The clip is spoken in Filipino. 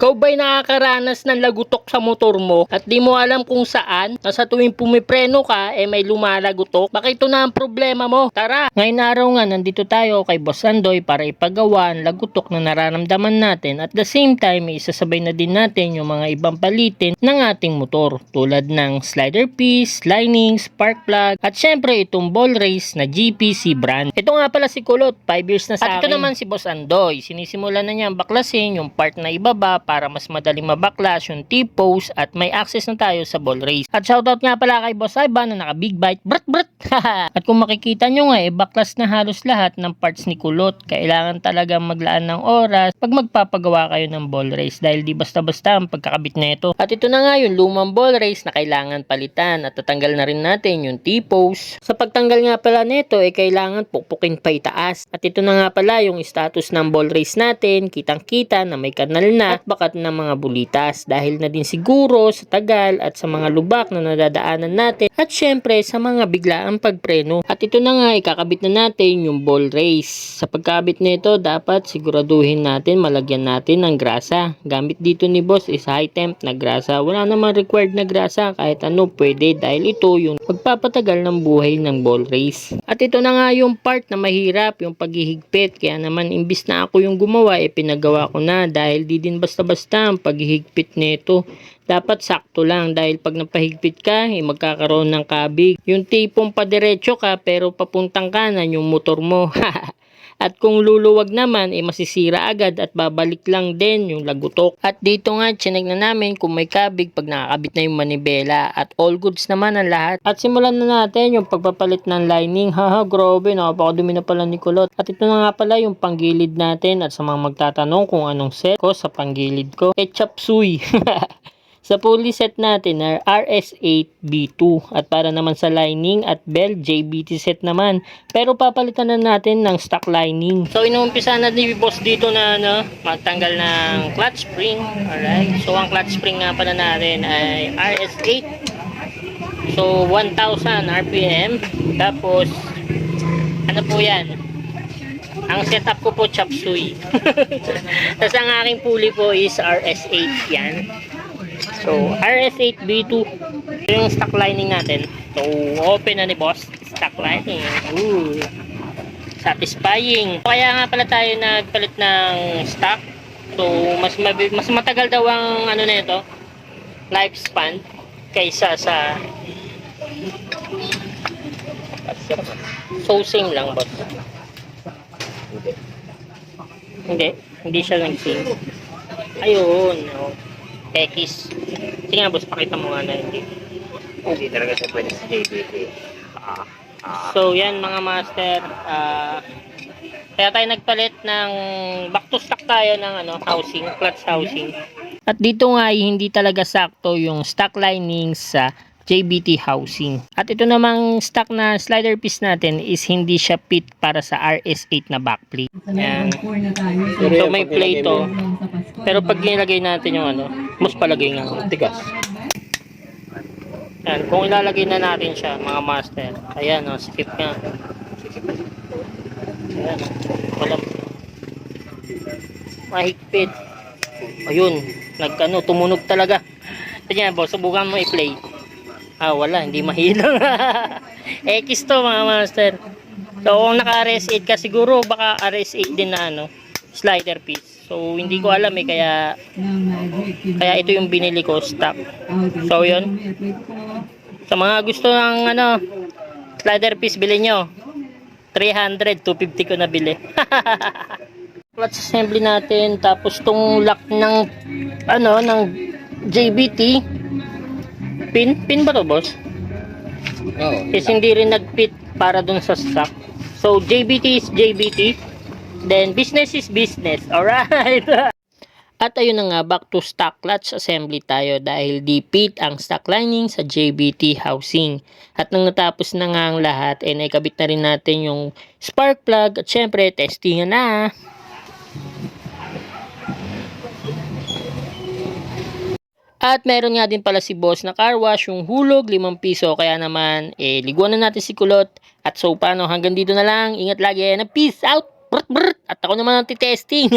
Ikaw ba'y nakakaranas ng lagutok sa motor mo at di mo alam kung saan? Na sa tuwing pumipreno ka, may lumalagutok? Baka ito na ang problema mo. Tara! Ngayon araw nga, nandito tayo kay Boss Andoy para ipagawa ang lagutok na nararamdaman natin. At the same time, isasabay na din natin yung mga ibang palitin ng ating motor. Tulad ng slider piece, lining, spark plug, at syempre itong ball race na GPC brand. Ito nga pala si Kulot, 5 years na sa akin. At ito naman si Boss Andoy. Sinisimulan na niya ang baklasin yung part na ibaba para mas madaling mabaklas yung T-post at may access na tayo sa ball race. At shoutout nga pala kay Boss Ivan na naka big bite. Brut brut! At kung makikita nyo nga, baklas na halos lahat ng parts ni Kulot. Kailangan talaga maglaan ng oras pag magpapagawa kayo ng ball race dahil di basta-basta ang pagkakabit na ito. At ito na nga yung lumang ball race na kailangan palitan at tatanggal na rin natin yung T-post. Sa pagtanggal nga pala nito, kailangan pukpukin pa itaas. At ito na nga pala yung status ng ball race natin. Kitang-kita na may kanal na at bakat ng mga bulitas dahil na din siguro sa tagal at sa mga lubak na nadadaanan natin at syempre sa mga biglaang pagpreno. At ito na nga, ikakabit na natin yung ball race. Sa pagkabit nito, dapat siguraduhin natin malagyan natin ng grasa. Gamit dito ni Boss is high temp na grasa. Wala naman required na grasa, kahit ano pwede dahil ito yung magpapatagal ng buhay ng ball race. At ito na nga yung part na mahirap, yung paghihigpit. Kaya naman imbis na ako yung gumawa, pinagawa ko na dahil di din basta-basta ang paghihigpit nito. Dapat sakto lang dahil pag napahigpit ka, magkakaroon ng kabig. Yung tipong padiretso ka pero papuntang kanan yung motor mo. At kung luluwag naman, masisira agad at babalik lang din yung lagutok. At dito nga, chinek na namin kung may kabig pag nakakabit na yung manibela. At all goods naman ang lahat. At simulan na natin yung pagpapalit ng lining. Haha, grabe, napakadumi na pala ni Kulot. At ito na nga pala yung panggilid natin. At sa mga magtatanong kung anong set ko sa panggilid ko, chop suey. Sa pulley set natin na RS8B2 at para naman sa lining at bell JBT set naman, pero papalitan na natin ng stock lining. So inuumpisa na ni Boss dito na magtanggal ng clutch spring. Alright, so ang clutch spring nga pala natin ay RS8, so 1000 RPM. Tapos ano po yan, ang setup ko po chop suey. Tapos ang aking pulley po is RS8 yan. So, RS8B2 yung stock lining natin. So, open na ni Boss. Stock lining. Ooh, satisfying. Kaya nga pala tayo nagpalit ng stock. So, mas matagal daw ang ano nito, lifespan kaysa sa sourcing lang, Boss. Hindi siya nag-sing. Ayun, X. Sige nga, Boss, pakita mo nga na hindi talaga siya pwede sa JBT. So yan mga master, kaya tayo nagpalit ng back to stock tayo ng housing, clutch housing. At dito nga ay hindi talaga sakto yung stock lining sa JBT housing. At ito namang stock na slider piece natin is hindi siya fit para sa RS8 na backplate. Yan. So may plate to. Pero pag nilagay natin yung mas palagay nga tigas. Yan, kung ilalagay na natin siya mga master. Ayan, skip nga. Ayan, walang mahigpit. Ayun, tumunog talaga. Tignan, Boss, subukan mo i-play. Wala, hindi mahilang. X to mga master. So kung naka RS8 ka siguro baka RS8 din na slider piece. So hindi ko alam kaya ito yung binili ko stock. So yun. Sa mga gusto ng slider piece, bilhin nyo. 300, 250 ko nabili. Clutch assembly natin, tapos tong lock ng ng JBT. Pin ba to, Boss? Kasi hindi rin nag-fit para dun sa stock. So JBT is JBT, then business is business. Alright. At ayun na nga, back to stock clutch assembly tayo dahil di fit ang stock lining sa JBT housing. At nang natapos na nga ang lahat, naikabit na rin natin yung spark plug at syempre testingan na. At meron nga din pala si Boss na car wash, yung hulog 5 piso. Kaya naman liguan na natin si Kulot. At so paano, hanggang dito na lang. Ingat lagi na peace out. At ako naman ang titesting.